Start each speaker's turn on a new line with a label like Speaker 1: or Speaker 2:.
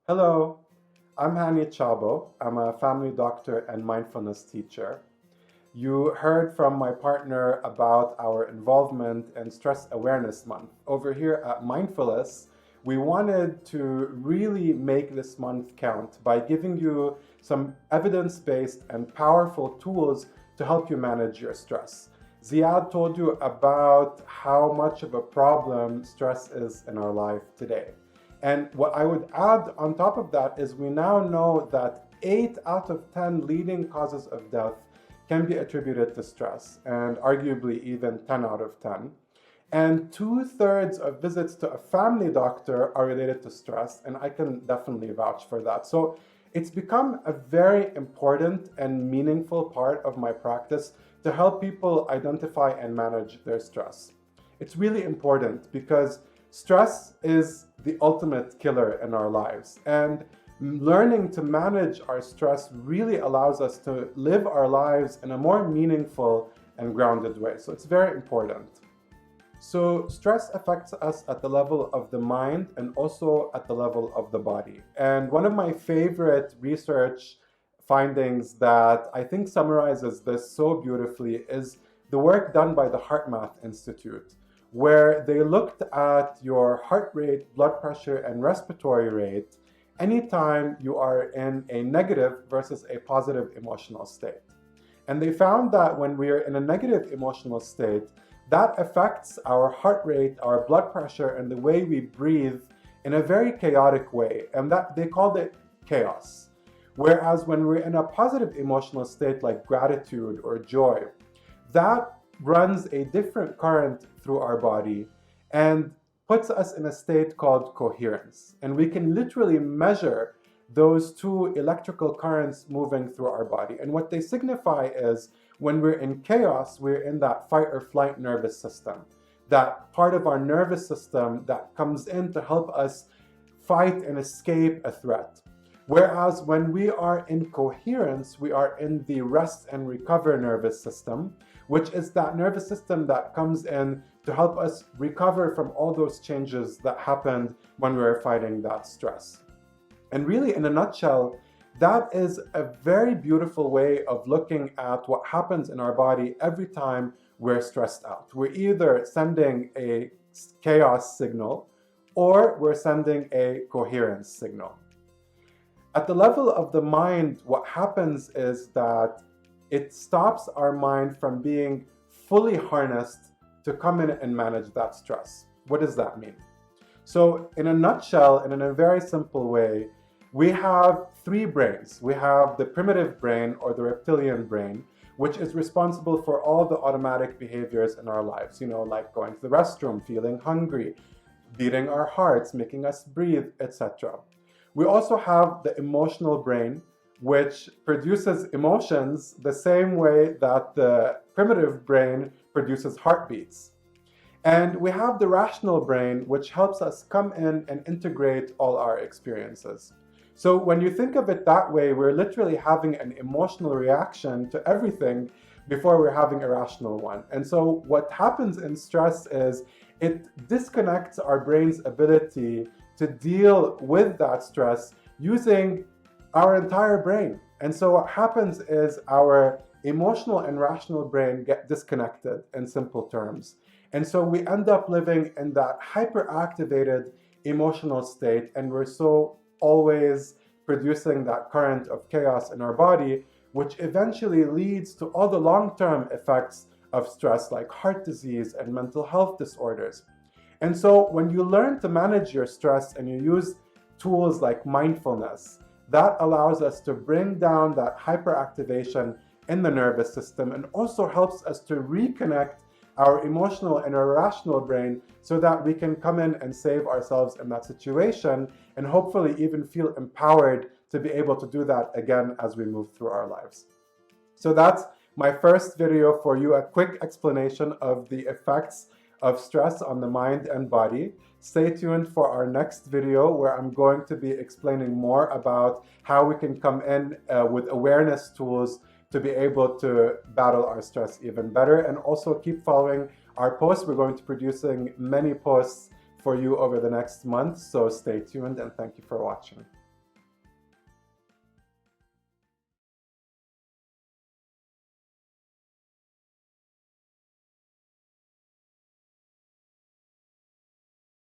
Speaker 1: Hello, I'm Hani Chabo. I'm a family doctor and mindfulness teacher. You heard from my partner about our involvement in Stress Awareness Month. Over here at Mindfulness, we wanted to really make this month count by giving you some evidence-based and powerful tools to help you manage your stress. Ziad told you about how much of a problem stress is in our life today. And what I would add on top of that is we now know that 8 out of 10 leading causes of death can be attributed to stress, and arguably even 10 out of 10. And 2/3 of visits to a family doctor are related to stress, and I can definitely vouch for that. So it's become a very important and meaningful part of my practice to help people identify and manage their stress. It's really important because stress is the ultimate killer in our lives, and learning to manage our stress really allows us to live our lives in a more meaningful and grounded way. So it's very important. So stress affects us at the level of the mind and also at the level of the body. And one of my favorite research findings that I think summarizes this so beautifully is the work done by the HeartMath Institute, where they looked at your heart rate, blood pressure, and respiratory rate anytime you are in a negative versus a positive emotional state. And they found that when we are in a negative emotional state, that affects our heart rate, our blood pressure, and the way we breathe in a very chaotic way. And that they called it chaos. Whereas when we're in a positive emotional state like gratitude or joy, that runs a different current through our body and puts us in a state called coherence. And we can literally measure those two electrical currents moving through our body. And what they signify is when we're in chaos, we're in that fight or flight nervous system, that part of our nervous system that comes in to help us fight and escape a threat. Whereas when we are in coherence, we are in the rest and recover nervous system, which is that nervous system that comes in to help us recover from all those changes that happened when we were fighting that stress. And really, in a nutshell, that is a very beautiful way of looking at what happens in our body every time we're stressed out. We're either sending a chaos signal or we're sending a coherence signal. At the level of the mind, what happens is that it stops our mind from being fully harnessed to come in and manage that stress. What does that mean? So in a nutshell, and in a very simple way, we have 3 brains. We have the primitive brain or the reptilian brain, which is responsible for all the automatic behaviors in our lives, like going to the restroom, feeling hungry, beating our hearts, making us breathe, etc. We also have the emotional brain, which produces emotions the same way that the primitive brain produces heartbeats. And we have the rational brain, which helps us come in and integrate all our experiences. So when you think of it that way, we're literally having an emotional reaction to everything before we're having a rational one. And so what happens in stress is it disconnects our brain's ability to deal with that stress using our entire brain. And so what happens is our emotional and rational brain get disconnected in simple terms. And so we end up living in that hyperactivated emotional state, and we're so always producing that current of chaos in our body, which eventually leads to all the long-term effects of stress like heart disease and mental health disorders. And so when you learn to manage your stress and you use tools like mindfulness, that allows us to bring down that hyperactivation in the nervous system and also helps us to reconnect our emotional and our rational brain so that we can come in and save ourselves in that situation and hopefully even feel empowered to be able to do that again as we move through our lives. So that's my first video for you, a quick explanation of the effects of stress on the mind and body. Stay tuned for our next video where I'm going to be explaining more about how we can come in with awareness tools to be able to battle our stress even better. And also keep following our posts. We're going to be producing many posts for you over the next month. So stay tuned and thank you for watching.